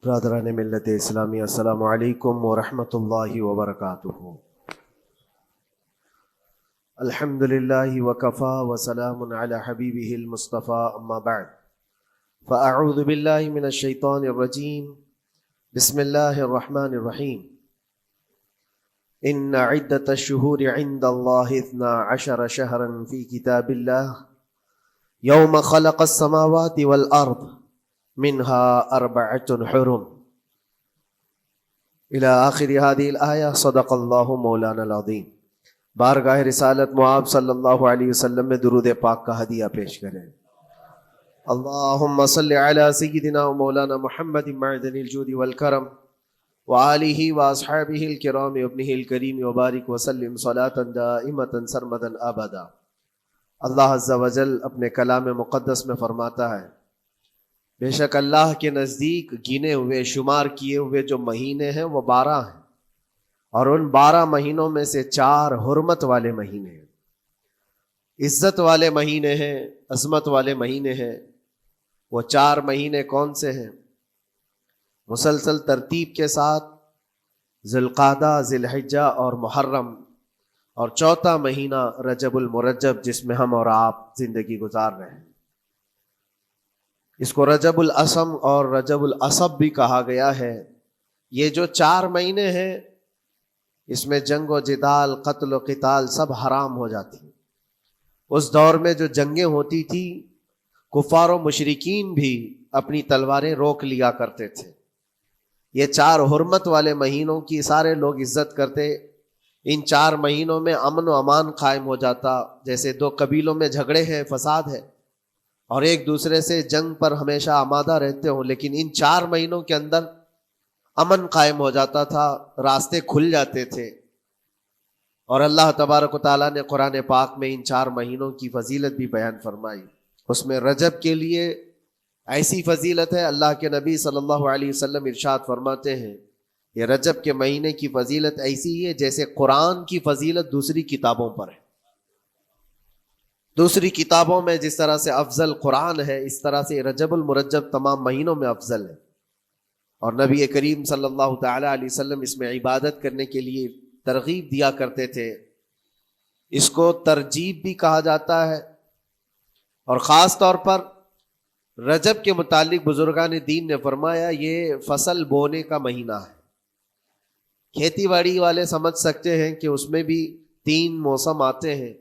برادران ملت اسلامی، السلام علیکم ورحمۃ اللہ وبرکاتہ۔ الحمد للہ وکفا وسلام علی حبیبہ المصطفیٰ، اما بعد فاعوذ باللہ من الشیطان الرجیم، بسم اللہ الرحمن الرحیم۔ ان عدۃ الشہور عند اللہ 12 شہرا فی کتاب اللہ یوم خلق السماوات والارض منها 4 حرم الى آخر هذه الآیہ۔ صدق اللہ مولانا العظیم۔ بارگاہ رسالت معاب صلی اللہ علیہ وسلم میں درود پاک کا ہدیہ پیش کریں۔ اللہم صل علی سیدنا و مولانا محمد معدن الجود والکرم وآلہ واصحابہ الکرام وابنہ الکریم وبارک وسلم صلاة دائمة سرمدا ابدا۔ اللہ عز و جل اپنے کلام مقدس میں فرماتا ہے، بے شک اللہ کے نزدیک گنے ہوئے شمار کیے ہوئے جو مہینے ہیں وہ 12 ہیں، اور ان 12 مہینوں میں سے 4 حرمت والے مہینے ہیں، عزت والے مہینے ہیں، عظمت والے مہینے ہیں۔ وہ 4 مہینے کون سے ہیں؟ مسلسل ترتیب کے ساتھ ذی القعدہ، ذی الحجہ اور محرم، اور 4تھا مہینہ رجب المرجب جس میں ہم اور آپ زندگی گزار رہے ہیں۔ اس کو رجب الاسم اور رجب العصب بھی کہا گیا ہے۔ یہ جو 4 مہینے ہیں اس میں جنگ و جدال، قتل و قتال سب حرام ہو جاتی ہیں۔ اس دور میں جو جنگیں ہوتی تھی، کفار و مشرکین بھی اپنی تلواریں روک لیا کرتے تھے۔ یہ 4 حرمت والے مہینوں کی سارے لوگ عزت کرتے۔ ان 4 مہینوں میں امن و امان قائم ہو جاتا، جیسے 2 قبیلوں میں جھگڑے ہیں، فساد ہے، اور ایک دوسرے سے جنگ پر ہمیشہ آمادہ رہتے ہوں، لیکن ان 4 مہینوں کے اندر امن قائم ہو جاتا تھا، راستے کھل جاتے تھے۔ اور اللہ تبارک و تعالیٰ نے قرآن پاک میں ان 4 مہینوں کی فضیلت بھی بیان فرمائی۔ اس میں رجب کے لیے ایسی فضیلت ہے، اللہ کے نبی صلی اللہ علیہ وسلم ارشاد فرماتے ہیں، یہ رجب کے مہینے کی فضیلت ایسی ہے جیسے قرآن کی فضیلت دوسری کتابوں پر ہے۔ دوسری کتابوں میں جس طرح سے افضل قرآن ہے، اس طرح سے رجب المرجب تمام مہینوں میں افضل ہے۔ اور نبی کریم صلی اللہ تعالی علیہ وسلم اس میں عبادت کرنے کے لیے ترغیب دیا کرتے تھے۔ اس کو ترجیب بھی کہا جاتا ہے، اور خاص طور پر رجب کے متعلق بزرگان دین نے فرمایا یہ فصل بونے کا مہینہ ہے۔ کھیتی باڑی والے سمجھ سکتے ہیں کہ اس میں بھی 3 موسم آتے ہیں۔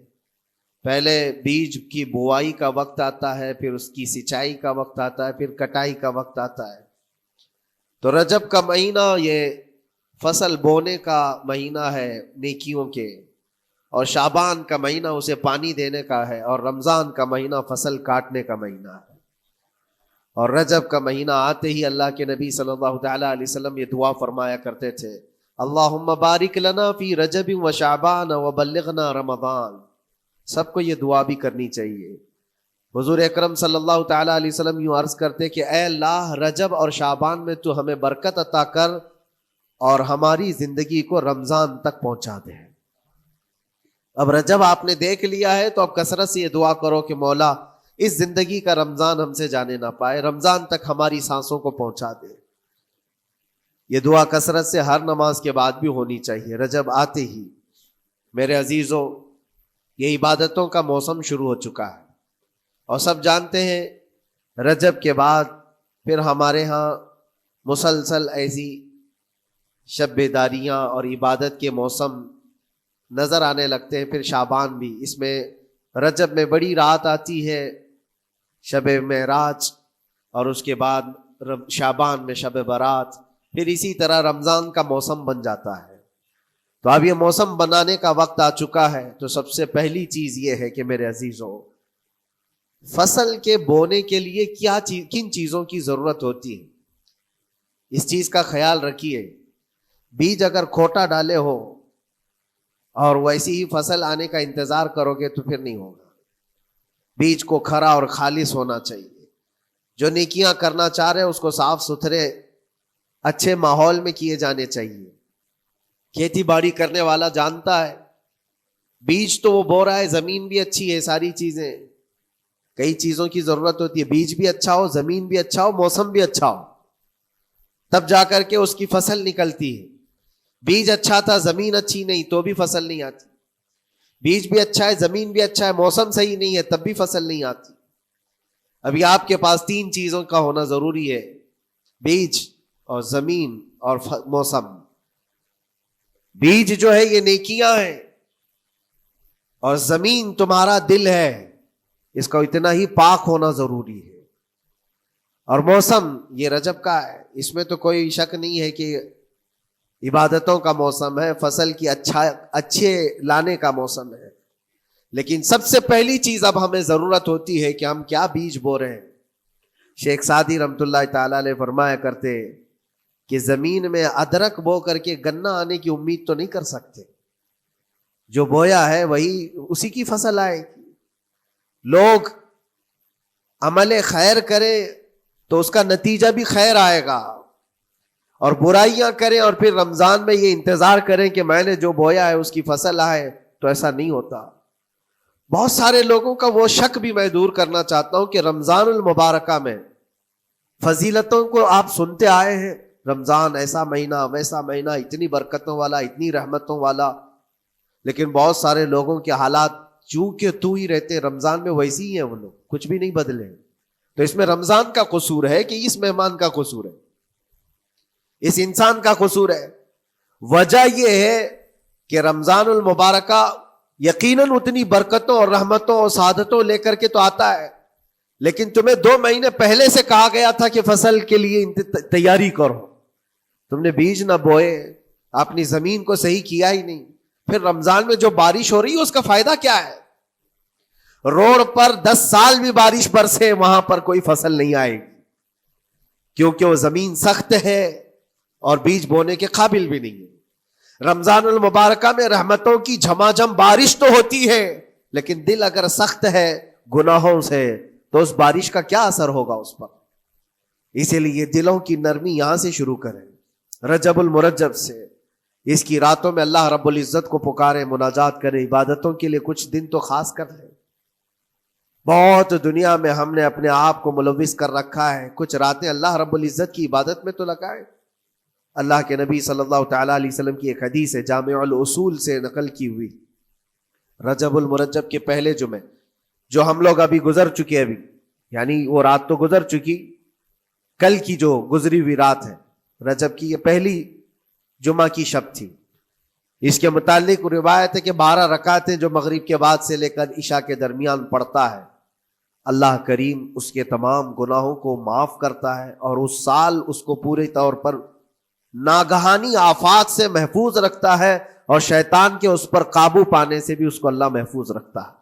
پہلے بیج کی بوائی کا وقت آتا ہے، پھر اس کی سچائی کا وقت آتا ہے، پھر کٹائی کا وقت آتا ہے۔ تو رجب کا مہینہ یہ فصل بونے کا مہینہ ہے نیکیوں کے، اور شعبان کا مہینہ اسے پانی دینے کا ہے، اور رمضان کا مہینہ فصل کاٹنے کا مہینہ ہے۔ اور رجب کا مہینہ آتے ہی اللہ کے نبی صلی اللہ تعالی علیہ وسلم یہ دعا فرمایا کرتے تھے، اللہم بارک لنا فی رجب و شعبان وبلغنا رمضان۔ سب کو یہ دعا بھی کرنی چاہیے۔ حضور اکرم صلی اللہ تعالی علیہ وسلم یوں عرض کرتے کہ اے اللہ، رجب اور شعبان میں تو ہمیں برکت عطا کر اور ہماری زندگی کو رمضان تک پہنچا دے۔ اب رجب آپ نے دیکھ لیا ہے تو اب کثرت سے یہ دعا کرو کہ مولا اس زندگی کا رمضان ہم سے جانے نہ پائے، رمضان تک ہماری سانسوں کو پہنچا دے۔ یہ دعا کثرت سے ہر نماز کے بعد بھی ہونی چاہیے۔ رجب آتے ہی میرے عزیزوں یہ عبادتوں کا موسم شروع ہو چکا ہے، اور سب جانتے ہیں رجب کے بعد پھر ہمارے ہاں مسلسل ایسی شب بیداریاں اور عبادت کے موسم نظر آنے لگتے ہیں۔ پھر شعبان بھی، اس میں رجب میں بڑی رات آتی ہے، شب معراج، اور اس کے بعد شعبان میں شب برات، پھر اسی طرح رمضان کا موسم بن جاتا ہے۔ تو اب یہ موسم بنانے کا وقت آ چکا ہے۔ تو سب سے پہلی چیز یہ ہے کہ میرے عزیزوں، فصل کے بونے کے لیے کن چیزوں کی ضرورت ہوتی ہے، اس چیز کا خیال رکھیے۔ بیج اگر کھوٹا ڈالے ہو اور ویسی ہی فصل آنے کا انتظار کرو گے تو پھر نہیں ہوگا۔ بیج کو کھرا اور خالص ہونا چاہیے۔ جو نیکیاں کرنا چاہ رہے اس کو صاف ستھرے اچھے ماحول میں کیے جانے چاہیے۔ کھیتی باڑی کرنے والا جانتا ہے بیج تو وہ بو رہا ہے، زمین بھی اچھی ہے، ساری چیزیں، کئی چیزوں کی ضرورت ہوتی ہے، بیج بھی اچھا ہو، زمین بھی اچھا ہو، موسم بھی اچھا ہو۔ تب جا کر کے اس کی فصل نکلتی ہے. بیج اچھا تھا، زمین اچھی نہیں تو بھی فصل نہیں آتی. بیج بھی اچھا ہے، زمین بھی اچھا ہے، موسم صحیح نہیں ہے تب بھی فصل نہیں آتی. ابھی آپ کے پاس 3 چیزوں کا ہونا ضروری ہے: بیج اور زمین اور موسم. بیج جو ہے یہ نیکیاں ہیں، اور زمین تمہارا دل ہے، اس کا اتنا ہی پاک ہونا ضروری ہے. اور موسم یہ رجب کا ہے، اس میں تو کوئی شک نہیں ہے کہ عبادتوں کا موسم ہے، فصل کی اچھے لانے کا موسم ہے. لیکن سب سے پہلی چیز اب ہمیں ضرورت ہوتی ہے کہ ہم کیا بیج بو رہے ہیں. شیخ سعدی رحمت اللہ تعالی علیہ فرمایا کرتے کہ زمین میں ادرک بو کر کے گنا آنے کی امید تو نہیں کر سکتے. جو بویا ہے وہی اسی کی فصل آئے گی. لوگ عمل خیر کرے تو اس کا نتیجہ بھی خیر آئے گا، اور برائیاں کریں اور پھر رمضان میں یہ انتظار کریں کہ میں نے جو بویا ہے اس کی فصل آئے، تو ایسا نہیں ہوتا. بہت سارے لوگوں کا وہ شک بھی میں دور کرنا چاہتا ہوں کہ رمضان المبارکہ میں فضیلتوں کو آپ سنتے آئے ہیں، رمضان ایسا مہینہ ویسا مہینہ، اتنی برکتوں والا، اتنی رحمتوں والا، لیکن بہت سارے لوگوں کے حالات چونکہ تو ہی رہتے رمضان میں ویسے ہی ہیں، وہ لوگ کچھ بھی نہیں بدلے. تو اس میں رمضان کا قصور ہے کہ اس مہمان کا قصور ہے، اس انسان کا قصور ہے؟ وجہ یہ ہے کہ رمضان المبارکہ یقیناً اتنی برکتوں اور رحمتوں اور سعادتوں لے کر کے تو آتا ہے، لیکن تمہیں 2 مہینے پہلے سے کہا گیا تھا کہ فصل کے لیے تیاری کرو. تم نے بیج نہ بوئے، اپنی زمین کو صحیح کیا ہی نہیں. پھر رمضان میں جو بارش ہو رہی ہے اس کا فائدہ کیا ہے؟ روڈ پر 10 سال بھی بارش برسے وہاں پر کوئی فصل نہیں آئے گی، کیونکہ وہ زمین سخت ہے اور بیج بونے کے قابل بھی نہیں ہے. رمضان المبارکہ میں رحمتوں کی جھماجھم بارش تو ہوتی ہے، لیکن دل اگر سخت ہے گناہوں سے تو اس بارش کا کیا اثر ہوگا اس پر؟ اسی لیے دلوں کی نرمی یہاں سے شروع کریں، رجب المرجب سے. اس کی راتوں میں اللہ رب العزت کو پکاریں، مناجات کریں، عبادتوں کے لیے کچھ دن تو خاص کر لیں. بہت دنیا میں ہم نے اپنے آپ کو ملوث کر رکھا ہے، کچھ راتیں اللہ رب العزت کی عبادت میں تو لگائیں. اللہ کے نبی صلی اللہ تعالیٰ علیہ وسلم کی ایک حدیث ہے، جامع الاصول سے نقل کی ہوئی، رجب المرجب کے پہلے جمعے جو ہم لوگ ابھی گزر چکے، ابھی یعنی وہ رات تو گزر چکی، کل کی جو گزری ہوئی رات ہے رجب کی، یہ پہلی جمعہ کی شب تھی. اس کے متعلق روایت ہے کہ 12 رکعتیں جو مغرب کے بعد سے لے کر عشاء کے درمیان پڑھتا ہے، اللہ کریم اس کے تمام گناہوں کو معاف کرتا ہے، اور اس سال اس کو پورے طور پر ناگہانی آفات سے محفوظ رکھتا ہے، اور شیطان کے اس پر قابو پانے سے بھی اس کو اللہ محفوظ رکھتا ہے.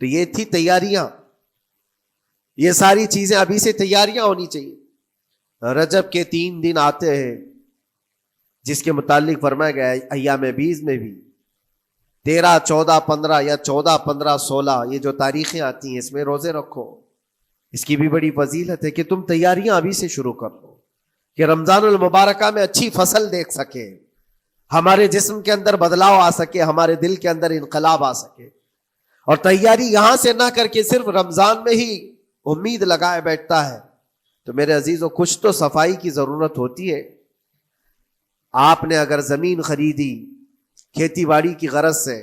تو یہ تھی تیاریاں، یہ ساری چیزیں ابھی سے تیاریاں ہونی چاہیے. رجب کے 3 دن آتے ہیں جس کے متعلق فرمایا گیا ہے ایام بیز میں بھی 13, 14, 15 یا 14, 15, 16 یہ جو تاریخیں آتی ہیں اس میں روزے رکھو. اس کی بھی بڑی فضیلت ہے کہ تم تیاریاں ابھی سے شروع کر دو کہ رمضان المبارکہ میں اچھی فصل دیکھ سکے، ہمارے جسم کے اندر بدلاؤ آ سکے، ہمارے دل کے اندر انقلاب آ سکے. اور تیاری یہاں سے نہ کر کے صرف رمضان میں ہی امید لگائے بیٹھتا ہے تو میرے عزیزوں کچھ تو صفائی کی ضرورت ہوتی ہے. آپ نے اگر زمین خریدی کھیتی باڑی کی غرض سے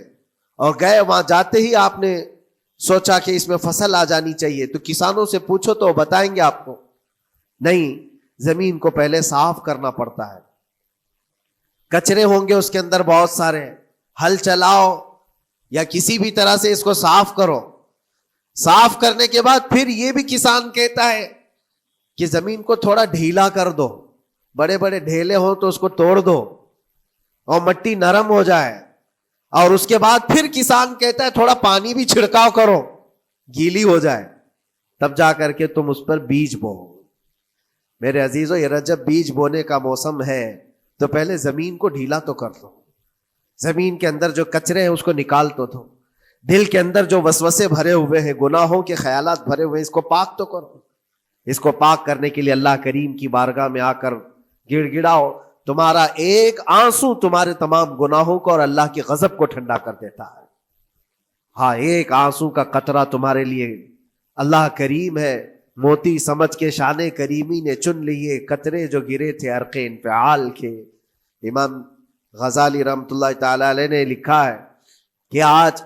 اور گئے، وہاں جاتے ہی آپ نے سوچا کہ اس میں فصل آ جانی چاہیے، تو کسانوں سے پوچھو تو بتائیں گے آپ کو نہیں، زمین کو پہلے صاف کرنا پڑتا ہے، کچرے ہوں گے اس کے اندر بہت سارے، ہل چلاؤ یا کسی بھی طرح سے اس کو صاف کرو. صاف کرنے کے بعد پھر یہ بھی کسان کہتا ہے کہ زمین کو تھوڑا ڈھیلا کر دو، بڑے بڑے ڈھیلے ہوں تو اس کو توڑ دو اور مٹی نرم ہو جائے. اور اس کے بعد پھر کسان کہتا ہے تھوڑا پانی بھی چھڑکاؤ کرو، گیلی ہو جائے، تب جا کر کے تم اس پر بیج بو. میرے عزیزو یہ رجب بیج بونے کا موسم ہے، تو پہلے زمین کو ڈھیلا تو کر دو، زمین کے اندر جو کچرے ہیں اس کو نکال تو دو، دل کے اندر جو وسوسے بھرے ہوئے ہیں، گناہوں کے خیالات بھرے ہوئے ہیں، اس کو پاک تو کرو. اس کو پاک کرنے کے لیے اللہ کریم کی بارگاہ میں آ کر گڑ گڑاؤ. تمہارا ایک آنسو تمہارے تمام گناہوں کو اور اللہ کی غضب کو ٹھنڈا کر دیتا ہے. ہاں، ایک آنسو کا قطرہ تمہارے لیے اللہ کریم ہے موتی سمجھ کے شان کریمی نے چن لیے قطرے جو گرے تھے عرق انفعال کے. امام غزالی رحمۃ اللہ تعالی علیہ نے لکھا ہے کہ آج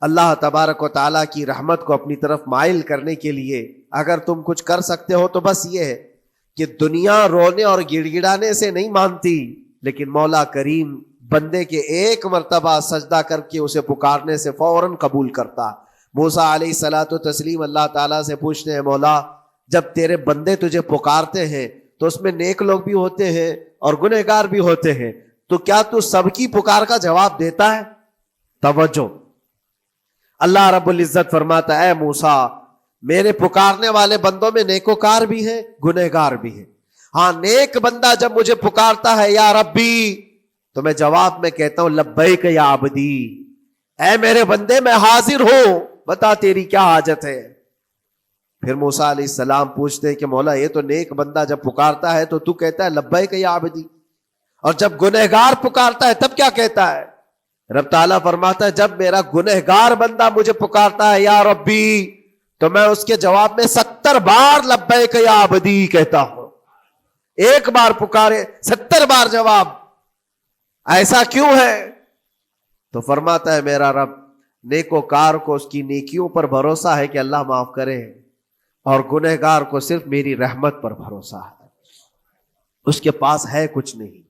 اللہ تبارک و تعالیٰ کی رحمت کو اپنی طرف مائل کرنے کے لیے اگر تم کچھ کر سکتے ہو تو بس یہ ہے کہ دنیا رونے اور گڑ گڑانے سے نہیں مانتی، لیکن مولا کریم بندے کے ایک مرتبہ سجدہ کر کے اسے پکارنے سے فوراً قبول کرتا. موسیٰ علیہ الصلاۃ والتسلیم اللہ تعالیٰ سے پوچھتے ہیں مولا جب تیرے بندے تجھے پکارتے ہیں تو اس میں نیک لوگ بھی ہوتے ہیں اور گنہگار بھی ہوتے ہیں، تو کیا تو سب کی پکار کا جواب دیتا ہے؟ توجہ، اللہ رب العزت فرماتا ہے اے موسیٰ میرے پکارنے والے بندوں میں نیکوکار بھی ہیں گنہگار بھی ہیں. ہاں نیک بندہ جب مجھے پکارتا ہے یا ربی تو میں جواب میں کہتا ہوں لبیک یا عبدی، اے میرے بندے میں حاضر ہوں، بتا تیری کیا حاجت ہے. پھر موسیٰ علیہ السلام پوچھتے ہیں کہ مولا یہ تو نیک بندہ جب پکارتا ہے تو کہتا ہے لبیک یا عبدی، اور جب گنہگار پکارتا ہے تب کیا کہتا ہے؟ رب تعالیٰ فرماتا ہے جب میرا گنہگار بندہ مجھے پکارتا ہے یا ربی تو میں اس کے جواب میں 70 بار لبیک یا عبدی کہتا ہوں. ایک بار پکارے 70 بار جواب. ایسا کیوں ہے؟ تو فرماتا ہے میرا رب نیکوکار کو اس کی نیکیوں پر بھروسہ ہے کہ اللہ معاف کرے، اور گنہگار کو صرف میری رحمت پر بھروسہ ہے. اس کے پاس ہے کچھ نہیں،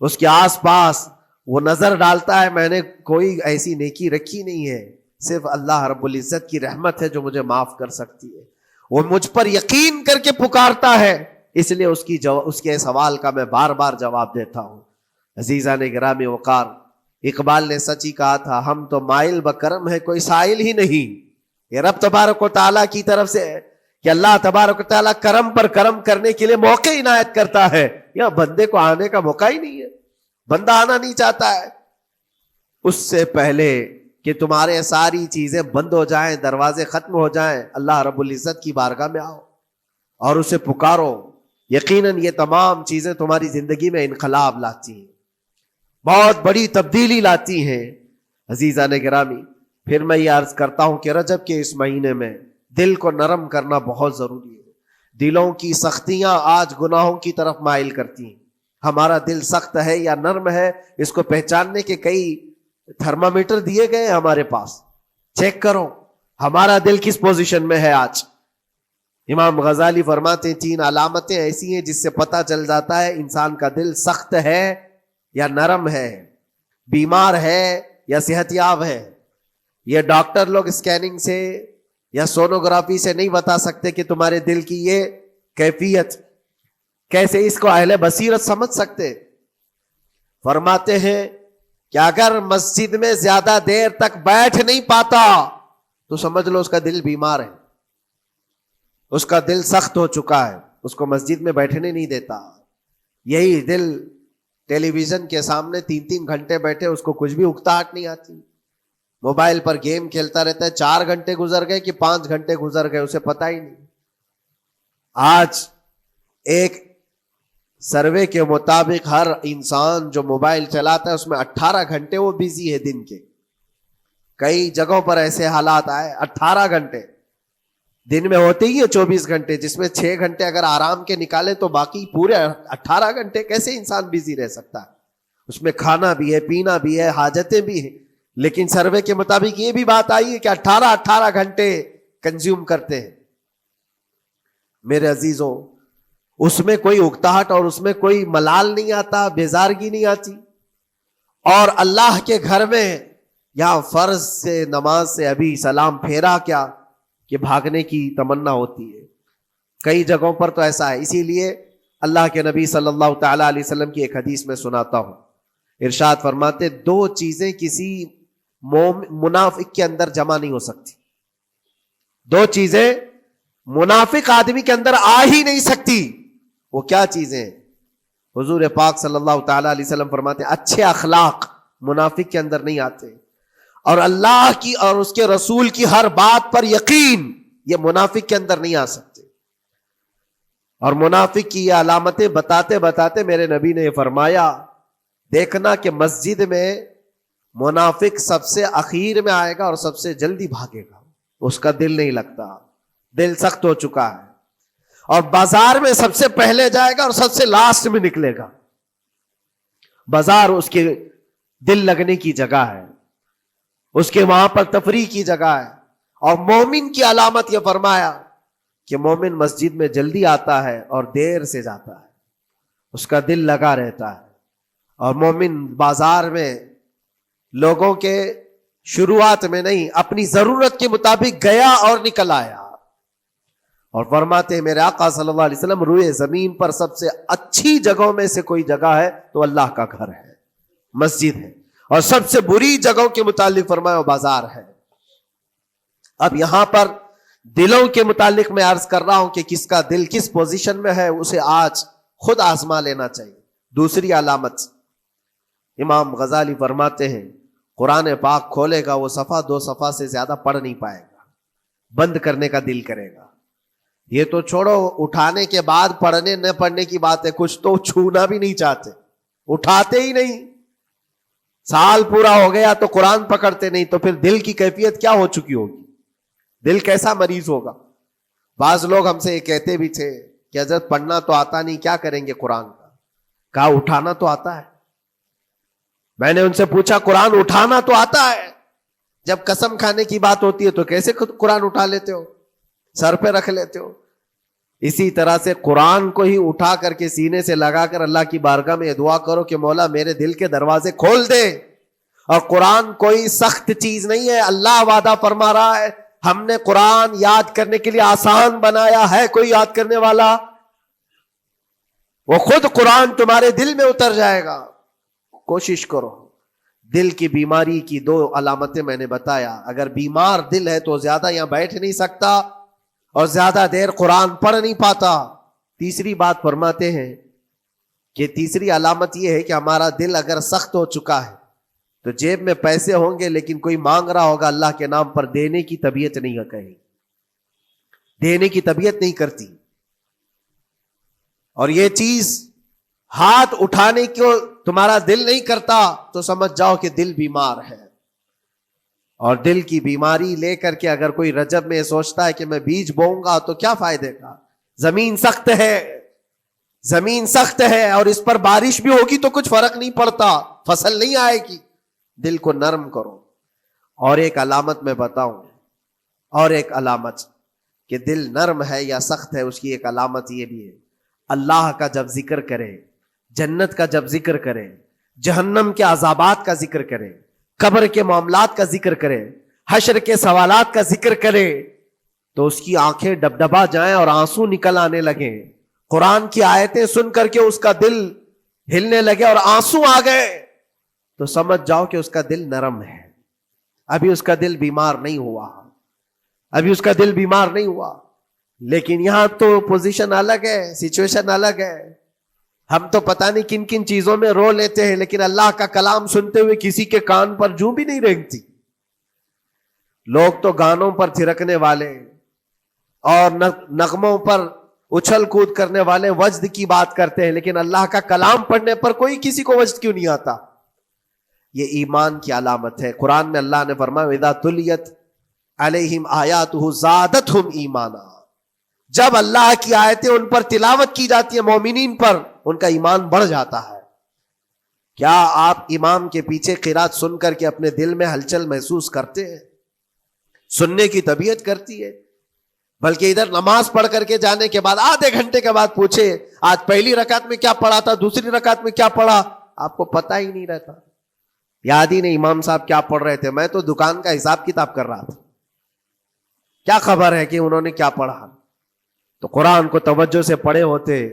اس کے آس پاس وہ نظر ڈالتا ہے میں نے کوئی ایسی نیکی رکھی نہیں ہے، صرف اللہ رب العزت کی رحمت ہے جو مجھے معاف کر سکتی ہے. وہ مجھ پر یقین کر کے پکارتا ہے، اس لیے اس کے سوال کا میں بار بار جواب دیتا ہوں. عزیزان گرامی وقار، اقبال نے سچ ہی کہا تھا ہم تو مائل بکرم ہے کوئی سائل ہی نہیں. یہ رب تبارک و تعالیٰ کی طرف سے ہے کہ اللہ تبارک و تعالیٰ کرم پر کرم کرنے کے لیے موقع عنایت کرتا ہے. یا بندے کو آنے کا موقع ہی نہیں ہے، بندہ آنا نہیں چاہتا ہے. اس سے پہلے کہ تمہارے ساری چیزیں بند ہو جائیں، دروازے ختم ہو جائیں، اللہ رب العزت کی بارگاہ میں آؤ اور اسے پکارو. یقیناً یہ تمام چیزیں تمہاری زندگی میں انقلاب لاتی ہیں، بہت بڑی تبدیلی لاتی ہیں. عزیزان گرامی، پھر میں یہ عرض کرتا ہوں کہ رجب کے اس مہینے میں دل کو نرم کرنا بہت ضروری ہے. دلوں کی سختیاں آج گناہوں کی طرف مائل کرتی ہیں. ہمارا دل سخت ہے یا نرم ہے اس کو پہچاننے کے کئی تھرمامیٹر دیے گئے ہیں ہمارے پاس. چیک کرو ہمارا دل کس پوزیشن میں ہے آج. امام غزالی فرماتے ہیں 3 علامتیں ایسی ہیں جس سے پتہ چل جاتا ہے انسان کا دل سخت ہے یا نرم ہے، بیمار ہے یا صحت یاب ہے. یہ ڈاکٹر لوگ اسکیننگ سے یا سونوگرافی سے نہیں بتا سکتے کہ تمہارے دل کی یہ کیفیت. کیسے اس کو اہل بصیرت سمجھ سکتے؟ فرماتے ہیں کہ اگر مسجد میں زیادہ دیر تک بیٹھ نہیں پاتا تو سمجھ لو اس کا دل بیمار ہے، اس کا دل سخت ہو چکا ہے، اس کو مسجد میں بیٹھنے نہیں دیتا. یہی دل ٹیلی ویژن کے سامنے 3 گھنٹے بیٹھے اس کو کچھ بھی اکتاہٹ نہیں آتی، موبائل پر گیم کھیلتا رہتا ہے، 4 گھنٹے گزر گئے کہ 5 گھنٹے گزر گئے اسے پتہ ہی نہیں. آج ایک سروے کے مطابق ہر انسان جو موبائل چلاتا ہے اس میں 18 گھنٹے وہ بیزی ہے دن کے. کئی جگہوں پر ایسے حالات آئے 18 گھنٹے دن میں ہوتے ہی ہے 24 گھنٹے، جس میں 6 گھنٹے اگر آرام کے نکالے تو باقی پورے 18 گھنٹے کیسے انسان بیزی رہ سکتا ہے؟ اس میں کھانا بھی ہے، پینا بھی ہے، حاجتیں بھی ہیں. لیکن سروے کے مطابق یہ بھی بات آئی ہے کہ 18 گھنٹے کنزیوم کرتے ہیں. میرے عزیزوں، اس میں کوئی اکتاہٹ اور اس میں کوئی ملال نہیں آتا، بیزارگی نہیں آتی. اور اللہ کے گھر میں یہاں فرض سے نماز سے ابھی سلام پھیرا کیا کہ بھاگنے کی تمنا ہوتی ہے. کئی جگہوں پر تو ایسا ہے. اسی لیے اللہ کے نبی صلی اللہ تعالی علیہ وسلم کی ایک حدیث میں سناتا ہوں. ارشاد فرماتے 2 چیزیں کسی منافق کے اندر جمع نہیں ہو سکتی. 2 چیزیں منافق آدمی کے اندر آ ہی نہیں سکتی. وہ کیا چیزیں؟ حضور پاک صلی اللہ تعالی علیہ وسلم فرماتے اچھے اخلاق منافق کے اندر نہیں آتے، اور اللہ کی اور اس کے رسول کی ہر بات پر یقین یہ منافق کے اندر نہیں آ سکتے. اور منافق کی یہ علامتیں بتاتے بتاتے میرے نبی نے یہ فرمایا دیکھنا کہ مسجد میں منافق سب سے اخیر میں آئے گا اور سب سے جلدی بھاگے گا، اس کا دل نہیں لگتا. دل سخت ہو چکا ہے اور بازار میں سب سے پہلے جائے گا اور سب سے لاسٹ میں نکلے گا. بازار اس کے دل لگنے کی جگہ ہے, اس کے وہاں پر تفریح کی جگہ ہے. اور مومن کی علامت یہ فرمایا کہ مومن مسجد میں جلدی آتا ہے اور دیر سے جاتا ہے, اس کا دل لگا رہتا ہے. اور مومن بازار میں لوگوں کے شروعات میں نہیں, اپنی ضرورت کے مطابق گیا اور نکل آیا. اور فرماتے ہیں میرے آقا صلی اللہ علیہ وسلم, روئے زمین پر سب سے اچھی جگہوں میں سے کوئی جگہ ہے تو اللہ کا گھر ہے, مسجد ہے. اور سب سے بری جگہوں کے متعلق فرمایا وہ بازار ہے. اب یہاں پر دلوں کے متعلق میں عرض کر رہا ہوں کہ کس کا دل کس پوزیشن میں ہے, اسے آج خود آزما لینا چاہیے. دوسری علامت, امام غزالی فرماتے ہیں قرآن پاک کھولے گا وہ صفحہ 2 صفحہ سے زیادہ پڑھ نہیں پائے گا, بند کرنے کا دل کرے گا. یہ تو چھوڑو اٹھانے کے بعد پڑھنے نہ پڑھنے کی بات ہے, کچھ تو چھونا بھی نہیں چاہتے, اٹھاتے ہی نہیں. سال پورا ہو گیا تو قرآن پکڑتے نہیں, تو پھر دل کی کیفیت کیا ہو چکی ہوگی, دل کیسا مریض ہوگا. بعض لوگ ہم سے یہ کہتے بھی تھے کہ حضرت پڑھنا تو آتا نہیں, کیا کریں گے قرآن کا. کہا اٹھانا تو آتا ہے. میں نے ان سے پوچھا قرآن اٹھانا تو آتا ہے, جب قسم کھانے کی بات ہوتی ہے تو کیسے قرآن اٹھا لیتے ہو, سر پہ رکھ لیتے ہو. اسی طرح سے قرآن کو ہی اٹھا کر کے سینے سے لگا کر اللہ کی بارگاہ میں دعا کرو کہ مولا میرے دل کے دروازے کھول دے. اور قرآن کوئی سخت چیز نہیں ہے, اللہ وعدہ فرما رہا ہے ہم نے قرآن یاد کرنے کے لیے آسان بنایا ہے. کوئی یاد کرنے والا, وہ خود قرآن تمہارے دل میں اتر جائے گا. کوشش کرو. دل کی بیماری کی 2 علامتیں میں نے بتایا. اگر بیمار دل ہے تو زیادہ یہاں بیٹھ نہیں سکتا اور زیادہ دیر قرآن پڑھ نہیں پاتا. تیسری بات فرماتے ہیں کہ تیسری علامت یہ ہے کہ ہمارا دل اگر سخت ہو چکا ہے تو جیب میں پیسے ہوں گے لیکن کوئی مانگ رہا ہوگا اللہ کے نام پر, دینے کی طبیعت نہیں ہے, کہیں دینے کی طبیعت نہیں کرتی. اور یہ چیز ہاتھ اٹھانے کو تمہارا دل نہیں کرتا تو سمجھ جاؤ کہ دل بیمار ہے. اور دل کی بیماری لے کر کے اگر کوئی رجب میں سوچتا ہے کہ میں بیج بوؤں گا تو کیا فائدے کا, زمین سخت ہے, زمین سخت ہے اور اس پر بارش بھی ہوگی تو کچھ فرق نہیں پڑتا, فصل نہیں آئے گی. دل کو نرم کرو. اور ایک علامت میں بتاؤں, اور ایک علامت کہ دل نرم ہے یا سخت ہے, اس کی ایک علامت یہ بھی ہے, اللہ کا جب ذکر کرے, جنت کا جب ذکر کرے, جہنم کے عذابات کا ذکر کرے, قبر کے معاملات کا ذکر کرے, حشر کے سوالات کا ذکر کرے, تو اس کی آنکھیں ڈبڈبا جائیں اور آنسو نکل آنے لگیں. قرآن کی آیتیں سن کر کے اس کا دل ہلنے لگے اور آنسو آ گئے تو سمجھ جاؤ کہ اس کا دل نرم ہے. ابھی اس کا دل بیمار نہیں ہوا, ابھی اس کا دل بیمار نہیں ہوا. لیکن یہاں تو پوزیشن الگ ہے, سچویشن الگ ہے. ہم تو پتہ نہیں کن کن چیزوں میں رو لیتے ہیں, لیکن اللہ کا کلام سنتے ہوئے کسی کے کان پر جوں بھی نہیں رینگتی. لوگ تو گانوں پر تھرکنے والے اور نغموں پر اچھل کود کرنے والے وجد کی بات کرتے ہیں, لیکن اللہ کا کلام پڑھنے پر کوئی کسی کو وجد کیوں نہیں آتا. یہ ایمان کی علامت ہے. قرآن میں اللہ نے فرمایا اذا تلیت علیہم آیاتہ زادتہم ایمانا, جب اللہ کی آیتیں ان پر تلاوت کی جاتی ہے مومنین پر, ان کا ایمان بڑھ جاتا ہے. کیا آپ امام کے پیچھے قرات سن کر کے اپنے دل میں ہلچل محسوس کرتے ہیں؟ سننے کی طبیعت کرتی ہے. بلکہ ادھر نماز پڑھ کر کے جانے کے بعد آدھے گھنٹے کے بعد پوچھے آج پہلی رکعت میں کیا پڑھا تھا, دوسری رکعت میں کیا پڑھا, آپ کو پتہ ہی نہیں رہتا, یاد ہی نہیں امام صاحب کیا پڑھ رہے تھے. میں تو دکان کا حساب کتاب کر رہا تھا, کیا خبر ہے کہ انہوں نے کیا پڑھا. تو قرآن کو توجہ سے پڑھے ہوتے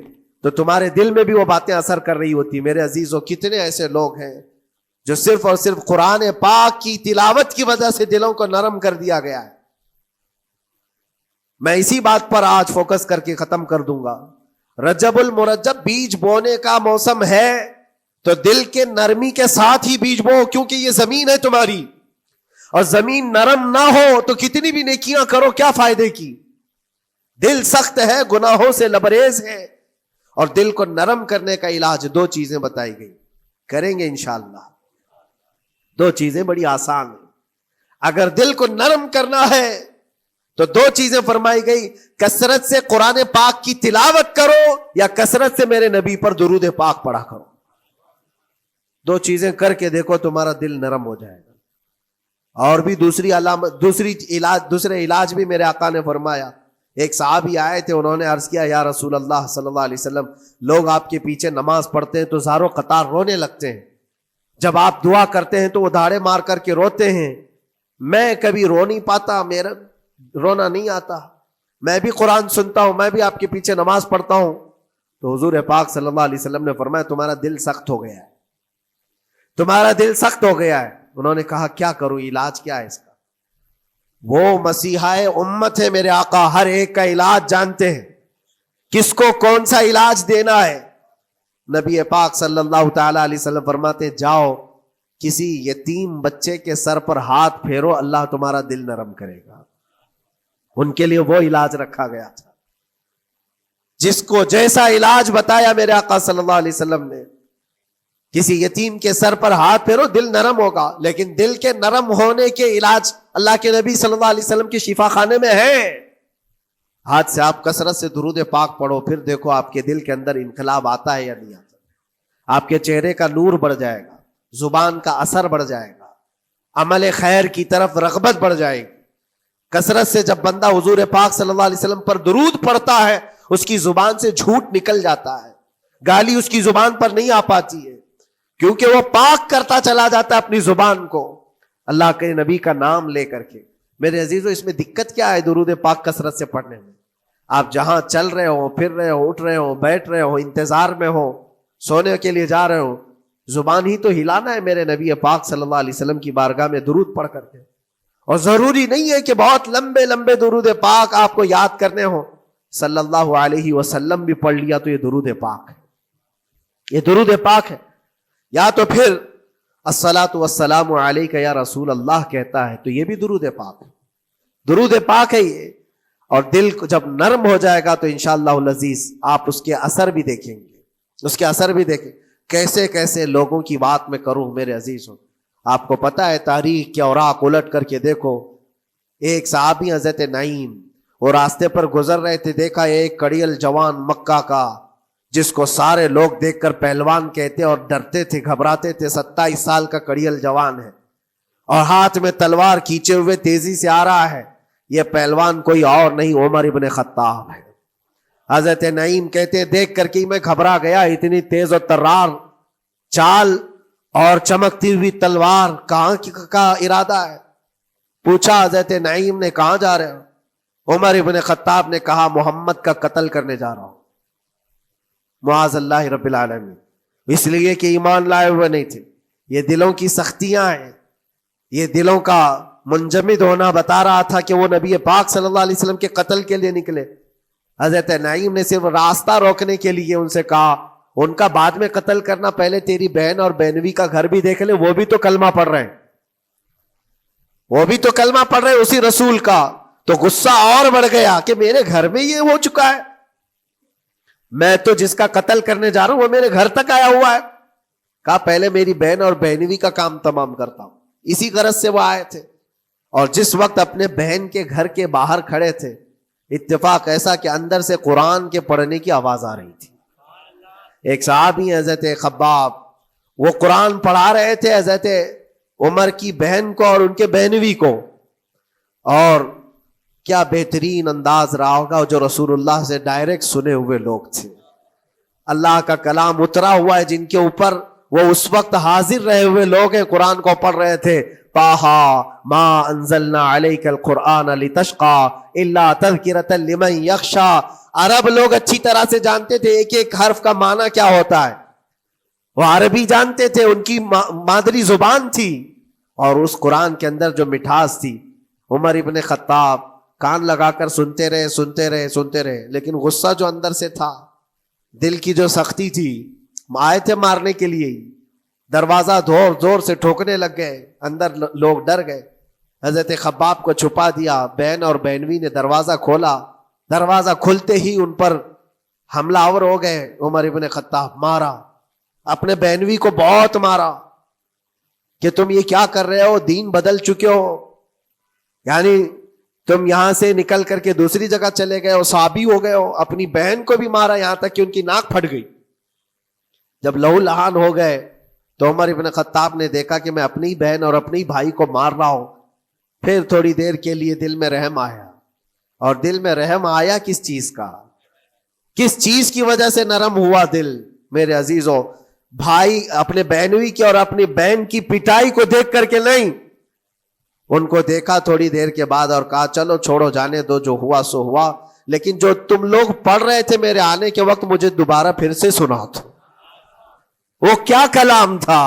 تو تمہارے دل میں بھی وہ باتیں اثر کر رہی ہوتی. میرے عزیزوں, کتنے ایسے لوگ ہیں جو صرف اور صرف قرآن پاک کی تلاوت کی وجہ سے دلوں کو نرم کر دیا گیا ہے. میں اسی بات پر آج فوکس کر کے ختم کر دوں گا. رجب المرجب بیج بونے کا موسم ہے تو دل کے نرمی کے ساتھ ہی بیج بو, کیونکہ یہ زمین ہے تمہاری, اور زمین نرم نہ ہو تو کتنی بھی نیکیاں کرو کیا فائدے کی. دل سخت ہے, گناہوں سے لبریز ہے, اور دل کو نرم کرنے کا علاج 2 چیزیں بتائی گئی, کریں گے انشاءاللہ. 2 چیزیں بڑی آسان ہیں. اگر دل کو نرم کرنا ہے تو دو چیزیں فرمائی گئی، کثرت سے قرآن پاک کی تلاوت کرو یا کثرت سے میرے نبی پر درود پاک پڑھا کرو. دو چیزیں کر کے دیکھو تمہارا دل نرم ہو جائے گا. اور بھی دوسری علامت، دوسرے علاج بھی میرے آقا نے فرمایا. ایک صحابی آئے تھے، انہوں نے عرض کیا یا رسول اللہ صلی اللہ علیہ وسلم، لوگ آپ کے پیچھے نماز پڑھتے ہیں تو زاروں قطار رونے لگتے ہیں، جب آپ دعا کرتے ہیں تو وہ دھاڑے مار کر کے روتے ہیں، میں کبھی رو نہیں پاتا، میرا رونا نہیں آتا، میں بھی قرآن سنتا ہوں، میں بھی آپ کے پیچھے نماز پڑھتا ہوں. تو حضور پاک صلی اللہ علیہ وسلم نے فرمایا تمہارا دل سخت ہو گیا ہے، تمہارا دل سخت ہو گیا ہے. انہوں نے کہا کیا کروں، علاج کیا ہے اس کا؟ وہ مسیحا امت ہے میرے آقا، ہر ایک کا علاج جانتے ہیں، کس کو کون سا علاج دینا ہے. نبی پاک صلی اللہ تعالی علیہ وسلم فرماتے ہیں جاؤ کسی یتیم بچے کے سر پر ہاتھ پھیرو، اللہ تمہارا دل نرم کرے گا. ان کے لیے وہ علاج رکھا گیا تھا. جس کو جیسا علاج بتایا میرے آقا صلی اللہ علیہ وسلم نے، کسی یتیم کے سر پر ہاتھ پھیرو دل نرم ہوگا. لیکن دل کے نرم ہونے کے علاج اللہ کے نبی صلی اللہ علیہ وسلم کے شفا خانے میں ہے. ہاتھ سے آپ کثرت سے درود پاک پڑھو، پھر دیکھو آپ کے دل کے اندر انقلاب آتا ہے یا نہیں آتا. آپ کے چہرے کا نور بڑھ جائے گا، زبان کا اثر بڑھ جائے گا، عمل خیر کی طرف رغبت بڑھ جائے گی. کثرت سے جب بندہ حضور پاک صلی اللہ علیہ وسلم پر درود پڑھتا ہے، اس کی زبان سے جھوٹ نکل جاتا ہے، گالی اس کی زبان پر نہیں آ پاتی ہے، کیونکہ وہ پاک کرتا چلا جاتا ہے اپنی زبان کو اللہ کے نبی کا نام لے کر کے. میرے عزیزو، اس میں دقت کیا ہے درود پاک کثرت سے پڑھنے میں؟ آپ جہاں چل رہے ہو، پھر رہے ہو، اٹھ رہے ہو، بیٹھ رہے ہو، انتظار میں ہو، سونے کے لیے جا رہے ہو، زبان ہی تو ہلانا ہے میرے نبی پاک صلی اللہ علیہ وسلم کی بارگاہ میں درود پڑھ کر کے. اور ضروری نہیں ہے کہ بہت لمبے لمبے درود پاک آپ کو یاد کرنے ہو، صلی اللہ علیہ وسلم بھی پڑھ لیا تو یہ درود پاک ہے، یہ درود پاک ہے. یا تو پھر الصلاۃ والسلام علیک یا رسول اللہ کہتا ہے تو یہ بھی درود پاک ہے، درود پاک ہے یہ. اور دل کو جب نرم ہو جائے گا تو انشاءاللہ العزیز آپ اس کے اثر بھی دیکھیں گے، اس کے اثر بھی دیکھیں. کیسے کیسے لوگوں کی بات میں کروں میرے عزیزوں. آپ کو پتا ہے تاریخ کے اوراق الٹ کر کے دیکھو. ایک صحابی حضرت نعیم وہ راستے پر گزر رہے تھے، دیکھا ایک کڑیل جوان مکہ کا جس کو سارے لوگ دیکھ کر پہلوان کہتے اور ڈرتے تھے، گھبراتے تھے. 27 سال کا کڑیل جوان ہے اور ہاتھ میں تلوار کھینچے ہوئے تیزی سے آ رہا ہے. یہ پہلوان کوئی اور نہیں عمر ابن خطاب ہے. حضرت نعیم کہتے ہیں دیکھ کر کے میں گھبرا گیا، اتنی تیز اور ترار چال اور چمکتی ہوئی تلوار، کہاں کا ارادہ ہے؟ پوچھا حضرت نعیم نے کہاں جا رہے ہو؟ عمر ابن خطاب نے کہا محمد کا قتل کرنے جا رہا ہوں. معاذ اللہ رب العالمین. اس لیے کہ ایمان لائے ہوئے نہیں تھے. یہ دلوں کی سختیاں ہیں، یہ دلوں کا منجمد ہونا بتا رہا تھا کہ وہ نبی پاک صلی اللہ علیہ وسلم کے قتل کے لیے نکلے. حضرت نعیم نے صرف راستہ روکنے کے لیے ان سے کہا ان کا بعد میں قتل کرنا، پہلے تیری بہن اور بہنوی کا گھر بھی دیکھ لے، وہ بھی تو کلمہ پڑھ رہے ہیں، وہ بھی تو کلمہ پڑھ رہے ہیں اسی رسول کا. تو غصہ اور بڑھ گیا کہ میرے گھر میں یہ ہو چکا ہے، میں تو جس کا قتل کرنے جا رہا ہوں وہ میرے گھر تک آیا ہوا ہے. کہا پہلے میری بہن اور بہنوی کا کام تمام کرتا ہوں. اسی غرض سے وہ آئے تھے. اور جس وقت اپنے بہن کے گھر کے باہر کھڑے تھے، اتفاق ایسا کہ اندر سے قرآن کے پڑھنے کی آواز آ رہی تھی. ایک صحابی حضرت خباب، وہ قرآن پڑھا رہے تھے حضرت عمر کی بہن کو اور ان کے بہنوی کو. اور کیا بہترین انداز رہا ہوگا، جو رسول اللہ سے ڈائریکٹ سنے ہوئے لوگ تھے. اللہ کا کلام اترا ہوا ہے جن کے اوپر، وہ اس وقت حاضر رہے ہوئے لوگ ہیں، قرآن کو پڑھ رہے تھے. طٰہٰ ما انزلنا علیک القرآن لتشقى الا تذکرۃ لمن یخشی. عرب لوگ اچھی طرح سے جانتے تھے ایک ایک حرف کا معنی کیا ہوتا ہے، وہ عربی جانتے تھے، ان کی مادری زبان تھی. اور اس قرآن کے اندر جو مٹھاس تھی، عمر ابن خطاب کان لگا کر سنتے رہے سنتے رہے سنتے رہے. لیکن غصہ جو اندر سے تھا، دل کی جو سختی تھی، آئے تھے مارنے کے لیے، دروازہ زور زور سے ٹھوکنے لگ گئے. اندر لوگ ڈر گئے. حضرت خباب کو چھپا دیا، بہن اور بہنوی نے دروازہ کھولا. دروازہ کھلتے ہی ان پر حملہ آور ہو گئے. عمر ابن خطاب مارا، اپنے بہنوی کو بہت مارا کہ تم یہ کیا کر رہے ہو، دین بدل چکے ہو، یعنی تم یہاں سے نکل کر کے دوسری جگہ چلے گئے ہو، صحابی ہو گئے ہو، اپنی بہن کو بھی مارا یہاں تک کہ ان کی ناک پھٹ گئی. جب لہو لہان ہو گئے تو عمر ابن خطاب نے دیکھا کہ میں اپنی بہن اور اپنی بھائی کو مار رہا ہوں. پھر تھوڑی دیر کے لیے دل میں رحم آیا. اور دل میں رحم آیا کس چیز کا؟ کس چیز کی وجہ سے نرم ہوا دل میرے عزیزوں؟ بھائی اپنے بہنوئی کی اور اپنی بہن کی پٹائی کو دیکھ کر کے نہیں، ان کو دیکھا تھوڑی دیر کے بعد اور کہا چلو چھوڑو جانے دو، جو ہوا سو ہوا، لیکن جو تم لوگ پڑھ رہے تھے میرے آنے کے وقت مجھے دوبارہ پھر سے سنا دو. وہ کیا کلام تھا؟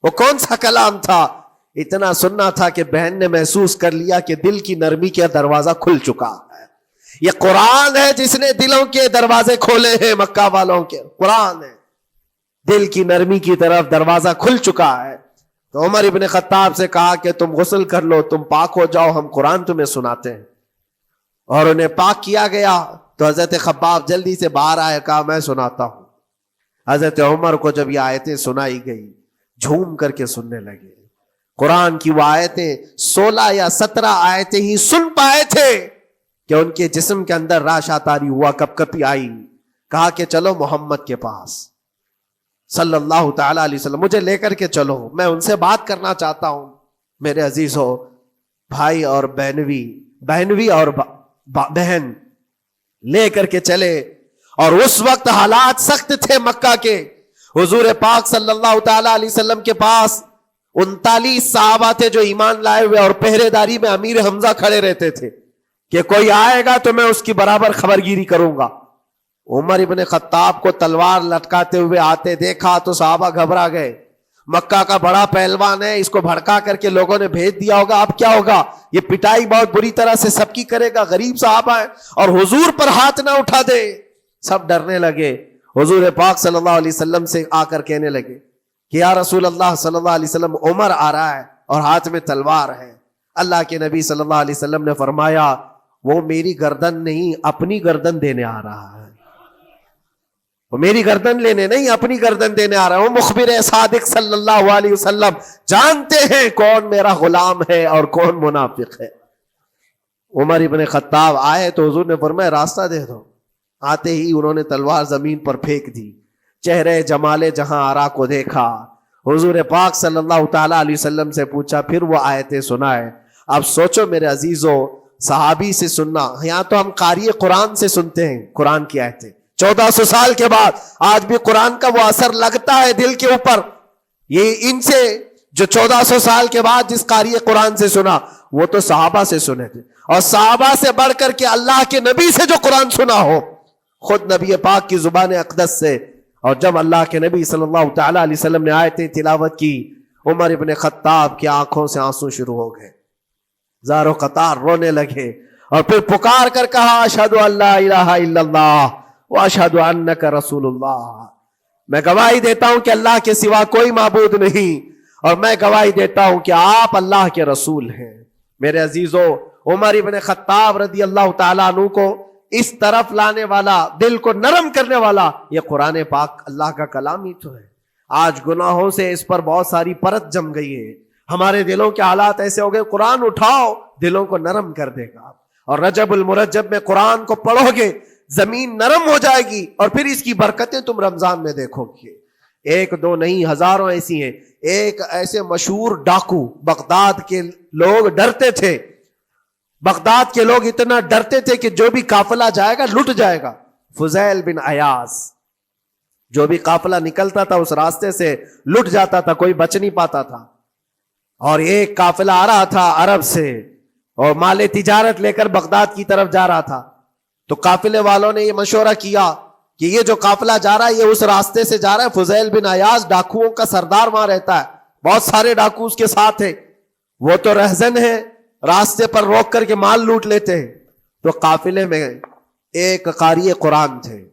وہ کون سا کلام تھا؟ اتنا سننا تھا کہ بہن نے محسوس کر لیا کہ دل کی نرمی کا دروازہ کھل چکا ہے. یہ قرآن ہے جس نے دلوں کے دروازے کھولے ہیں. مکہ والوں کے قرآن ہے، دل کی نرمی کی طرف دروازہ کھل چکا ہے. تو عمر ابن خطاب سے کہا کہ تم غسل کر لو، تم پاک ہو جاؤ، ہم قرآن تمہیں سناتے ہیں. اور انہیں پاک کیا گیا. تو حضرت خباب جلدی سے باہر آئے، کہا میں سناتا ہوں. حضرت عمر کو جب یہ آیتیں سنائی گئی جھوم کر کے سننے لگے. قرآن کی وہ آیتیں 16 یا 17 آیتیں ہی سن پائے تھے کہ ان کے جسم کے اندر راشا تاری ہوا، کپ کپی آئی. کہا کہ چلو محمد کے پاس صلی اللہ تعالی علیہ وسلم، مجھے لے کر کے چلو، میں ان سے بات کرنا چاہتا ہوں. میرے عزیزو، بھائی اور بہنوی اور بہن لے کر کے چلے. اور اس وقت حالات سخت تھے مکہ کے. حضور پاک صلی اللہ تعالی علیہ وسلم کے پاس 39 صحابہ تھے جو ایمان لائے ہوئے، اور پہرے داری میں امیر حمزہ کھڑے رہتے تھے کہ کوئی آئے گا تو میں اس کی برابر خبرگیری کروں گا. عمر ابن خطاب کو تلوار لٹکاتے ہوئے آتے دیکھا تو صحابہ گھبرا گئے. مکہ کا بڑا پہلوان ہے، اس کو بھڑکا کر کے لوگوں نے بھیج دیا ہوگا، اب کیا ہوگا؟ یہ پٹائی بہت بری طرح سے سب کی کرے گا. غریب صحابہ ہے اور حضور پر ہاتھ نہ اٹھا دے. سب ڈرنے لگے. حضور پاک صلی اللہ علیہ وسلم سے آ کر کہنے لگے کہ یا رسول اللہ صلی اللہ علیہ وسلم، عمر آ رہا ہے اور ہاتھ میں تلوار ہے. اللہ کے نبی صلی اللہ علیہ وسلم نے فرمایا وہ میری گردن نہیں، اپنی گردن دینے آ رہا ہے. وہ میری گردن لینے نہیں، اپنی گردن دینے آ رہا ہے. وہ مخبر صادق صلی اللہ علیہ وسلم جانتے ہیں کون میرا غلام ہے اور کون منافق ہے. عمر ابن خطاب آئے تو حضور نے فرمایا راستہ دے دو. آتے ہی انہوں نے تلوار زمین پر پھینک دی. چہرے جمال جہاں آرا کو دیکھا. حضور پاک صلی اللہ تعالی علیہ وسلم سے پوچھا، پھر وہ آیتیں سنائے. اب سوچو میرے عزیزو، صحابی سے سننا، یہاں تو ہم قاری قرآن سے سنتے ہیں قرآن کی آیتیں 1400 سال کے بعد. آج بھی قرآن کا وہ اثر لگتا ہے دل کے اوپر. یہ ان سے جو 1400 سال کے بعد جس قاری قرآن سے سنا وہ تو صحابہ سے سنے تھے، اور صحابہ سے بڑھ کر کے اللہ کے نبی سے جو قرآن سنا ہو، خود نبی پاک کی زبان اقدس سے. اور جب اللہ کے نبی صلی اللہ تعالی علیہ وسلم نے آیتیں تلاوت کی، عمر ابن خطاب کی آنکھوں سے آنسو شروع ہو گئے. زارو قطار رونے لگے اور پھر پکار کر کہا اشہد ان لا الہ الا اللہ واشہد انک رسول اللہ. میں گواہی دیتا ہوں کہ اللہ کے سوا کوئی معبود نہیں، اور میں گواہی دیتا ہوں کہ آپ اللہ کے رسول ہیں. میرے عزیزو، عمر ابن خطاب رضی اللہ تعالیٰ عنہ کو اس طرف لانے والا، دل کو نرم کرنے والا، یہ قرآن پاک اللہ کا کلام ہی تو ہے. آج گناہوں سے اس پر بہت ساری پرت جم گئی ہے. ہمارے دلوں کے حالات ایسے ہو گئے، قرآن اٹھاؤ دلوں کو نرم کر دے گا. اور رجب المرجب میں قرآن کو پڑھو گے زمین نرم ہو جائے گی، اور پھر اس کی برکتیں تم رمضان میں دیکھو گے. ایک دو نہیں، ہزاروں ایسی ہیں. ایک ایسے مشہور ڈاکو، بغداد کے لوگ ڈرتے تھے. بغداد کے لوگ اتنا ڈرتے تھے کہ جو بھی قافلہ جائے گا لٹ جائے گا. فضیل بن عیاض، جو بھی قافلہ نکلتا تھا اس راستے سے لٹ جاتا تھا، کوئی بچ نہیں پاتا تھا. اور ایک قافلہ آ رہا تھا عرب سے اور مال تجارت لے کر بغداد کی طرف جا رہا تھا. تو قافلے والوں نے یہ مشورہ کیا کہ یہ جو قافلہ جا رہا ہے یہ اس راستے سے جا رہا ہے. فضیل بن عیاض ڈاکوؤں کا سردار وہاں رہتا ہے، بہت سارے ڈاکو اس کے ساتھ ہیں، وہ تو رہزن ہے، راستے پر روک کر کے مال لوٹ لیتے ہیں. تو قافلے میں ایک قاری قرآن تھے.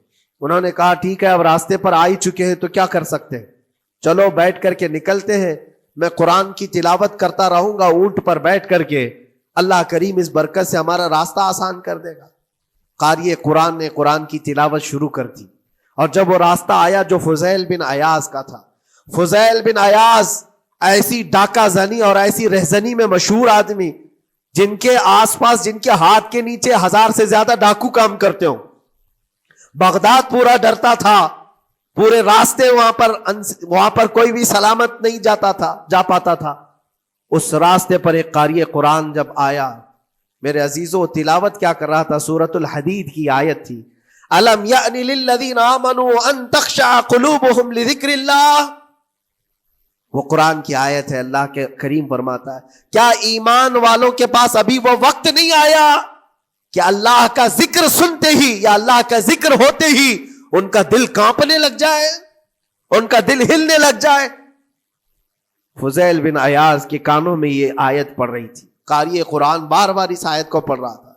انہوں نے کہا ٹھیک ہے، اب راستے پر آ ہی چکے ہیں تو کیا کر سکتے ہیں، چلو بیٹھ کر کے نکلتے ہیں. میں قرآن کی تلاوت کرتا رہوں گا اونٹ پر بیٹھ کر کے، اللہ کریم اس برکت سے ہمارا راستہ آسان کر دے گا. قاری قرآن نے قرآن کی تلاوت شروع کر دی. اور جب وہ راستہ آیا جو فضیل بن عیاض کا تھا، فضیل بن عیاض ایسی ڈاکہ زنی اور ایسی رہزنی میں مشہور آدمی جن کے آس پاس، جن کے ہاتھ کے نیچے 1000 سے زیادہ ڈاکو کام کرتے ہوں. بغداد پورا ڈرتا تھا، پورے راستے وہاں پر کوئی بھی سلامت نہیں جا پاتا تھا. اس راستے پر ایک قاری قرآن جب آیا، میرے عزیزو تلاوت کیا کر رہا تھا؟ سورۃ الحدید کی آیت تھی، الم یأن للذین آمنوا ان تخشع قلوبهم لذکر اللہ. وہ قرآن کی آیت ہے. اللہ کے کریم فرماتا ہے کیا ایمان والوں کے پاس ابھی وہ وقت نہیں آیا کہ اللہ کا ذکر سنتے ہی یا اللہ کا ذکر ہوتے ہی ان کا دل کانپنے لگ جائے، ان کا دل ہلنے لگ جائے. فضیل بن عیاض کے کانوں میں یہ آیت پڑھ رہی تھی. قاری قرآن بار بار اس آیت کو پڑھ رہا تھا.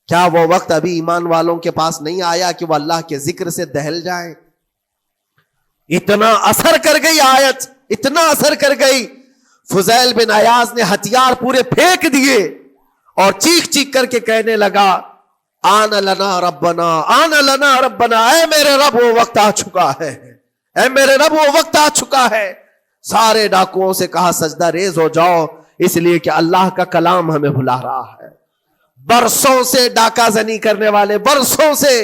کیا وہ وقت ابھی ایمان والوں کے پاس نہیں آیا کہ وہ اللہ کے ذکر سے دہل جائیں؟ اتنا اثر کر گئی آیت، اتنا اثر کر گئی. فضیل بن عیاض نے ہتھیار پورے پھینک دیے اور چیخ چیخ کر کے کہنے لگا آن لنا ربنا، آن لنا ربنا، اے میرے رب وہ وقت آ چکا ہے، اے میرے رب وہ وقت آ چکا ہے. سارے ڈاکوؤں سے کہا سجدہ ریز ہو جاؤ، اس لیے کہ اللہ کا کلام ہمیں بلا رہا ہے. برسوں سے ڈاکہ زنی کرنے والے، برسوں سے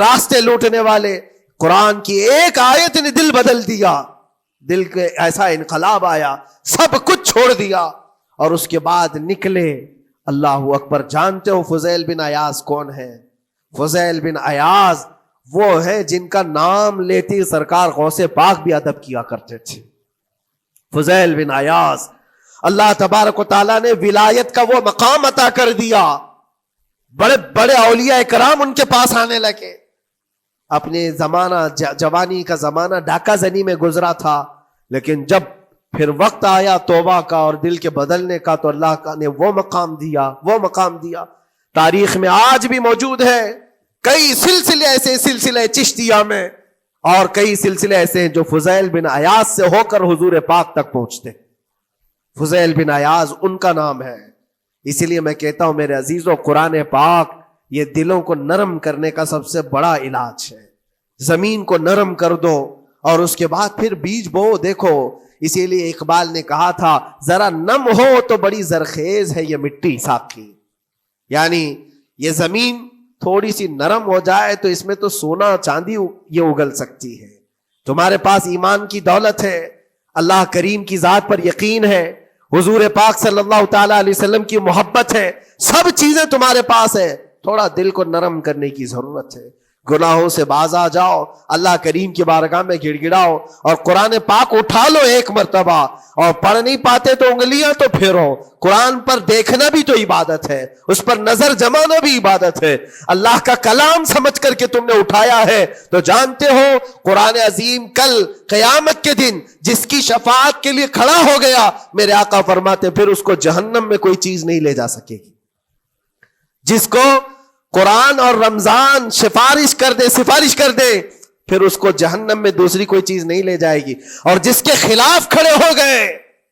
راستے لوٹنے والے، قرآن کی ایک آیت نے دل بدل دیا. دل کے ایسا انقلاب آیا، سب کچھ چھوڑ دیا اور اس کے بعد نکلے. اللہ اکبر. جانتے ہو فضیل بن عیاض کون ہے؟ فضیل بن عیاض وہ ہے جن کا نام لیتی سرکار غوث پاک بھی ادب کیا کرتے تھے. فضیل بن عیاض اللہ تبارک و تعالیٰ نے ولایت کا وہ مقام عطا کر دیا. بڑے بڑے اولیاء کرام ان کے پاس آنے لگے. اپنے زمانہ جوانی کا زمانہ ڈاکہ زنی میں گزرا تھا، لیکن جب پھر وقت آیا توبہ کا اور دل کے بدلنے کا تو اللہ نے وہ مقام دیا. تاریخ میں آج بھی موجود ہے کئی سلسلے ایسے، سلسلے چشتیہ میں، اور کئی سلسلے ایسے ہیں جو فضیل بن عیاض سے ہو کر حضور پاک تک پہنچتے. فضیل بن عیاض ان کا نام ہے. اسی لیے میں کہتا ہوں میرے عزیزو، قرآن پاک یہ دلوں کو نرم کرنے کا سب سے بڑا علاج ہے. زمین کو نرم کر دو اور اس کے بعد پھر بیج بو. دیکھو اسی لیے اقبال نے کہا تھا ذرا نم ہو تو بڑی زرخیز ہے یہ مٹی ساقی. یعنی یہ زمین تھوڑی سی نرم ہو جائے تو اس میں تو سونا چاندی یہ اگل سکتی ہے. تمہارے پاس ایمان کی دولت ہے، اللہ کریم کی ذات پر یقین ہے، حضور پاک صلی اللہ تعالی علیہ وسلم کی محبت ہے، سب چیزیں تمہارے پاس ہے. تھوڑا دل کو نرم کرنے کی ضرورت ہے. گناہوں سے باز آ جاؤ، اللہ کریم کی بارگاہ میں گڑ گڑاؤ اور قرآن پاک اٹھا لو ایک مرتبہ. اور پڑھ نہیں پاتے تو انگلیاں تو پھیرو. قرآن پر دیکھنا بھی تو عبادت ہے، اس پر نظر جمانا بھی عبادت ہے. اللہ کا کلام سمجھ کر کے تم نے اٹھایا ہے تو جانتے ہو قرآن عظیم کل قیامت کے دن جس کی شفاعت کے لیے کھڑا ہو گیا، میرے آقا فرماتے پھر اس کو جہنم میں کوئی چیز نہیں لے جا سکے گی. جس کو قرآن اور رمضان سفارش کر دے پھر اس کو جہنم میں دوسری کوئی چیز نہیں لے جائے گی. اور جس کے خلاف کھڑے ہو گئے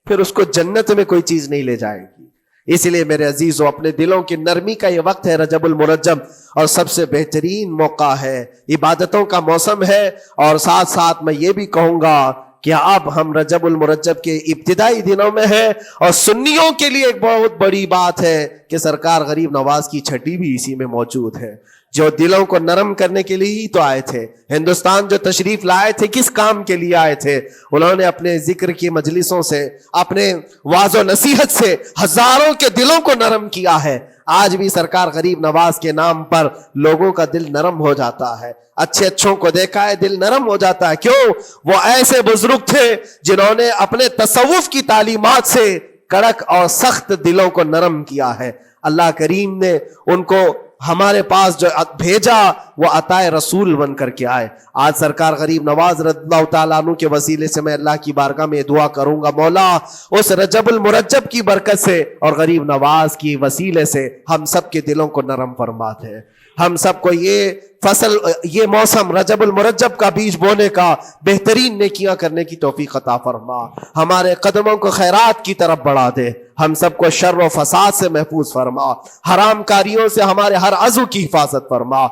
پھر اس کو جنت میں کوئی چیز نہیں لے جائے گی. اس لیے میرے عزیزو اپنے دلوں کی نرمی کا یہ وقت ہے رجب المرجب، اور سب سے بہترین موقع ہے، عبادتوں کا موسم ہے. اور ساتھ ساتھ میں یہ بھی کہوں گا کہ اب ہم رجب المرجب کے ابتدائی دنوں میں ہیں، اور سنیوں کے لیے ایک بہت بڑی بات ہے کہ سرکار غریب نواز کی چھٹی بھی اسی میں موجود ہے، جو دلوں کو نرم کرنے کے لیے ہی تو آئے تھے. ہندوستان جو تشریف لائے تھے کس کام کے لیے آئے تھے؟ انہوں نے اپنے ذکر کی مجلسوں سے، اپنے واعظ و نصیحت سے ہزاروں کے دلوں کو نرم کیا ہے. آج بھی سرکار غریب نواز کے نام پر لوگوں کا دل نرم ہو جاتا ہے. اچھے اچھوں کو دیکھا ہے دل نرم ہو جاتا ہے. کیوں؟ وہ ایسے بزرگ تھے جنہوں نے اپنے تصوف کی تعلیمات سے کڑک اور سخت دلوں کو نرم کیا ہے. اللہ کریم نے ان کو ہمارے پاس جو بھیجا وہ عطائے رسول بن کر کے آئے. آج سرکار غریب نواز رضی اللہ تعالیٰ عنہ کے وسیلے سے میں اللہ کی بارگاہ میں دعا کروں گا، مولا اس رجب المرجب کی برکت سے اور غریب نواز کی وسیلے سے ہم سب کے دلوں کو نرم فرما دے. ہم سب کو یہ فصل، یہ موسم رجب المرجب کا بیج بونے کا، بہترین نیکیاں کرنے کی توفیق عطا فرما. ہمارے قدموں کو خیرات کی طرف بڑھا دے. ہم سب کو شر و فساد سے محفوظ فرما. حرام کاریوں سے ہمارے ہر عضو کی حفاظت فرما.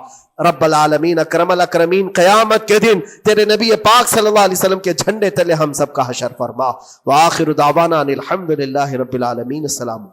رب العالمین اکرم الاکرمین قیامت کے دن تیرے نبی پاک صلی اللہ علیہ وسلم کے جھنڈے تلے ہم سب کا حشر فرما. وآخر دعوانا ان الحمد للہ رب العالمین. السلام.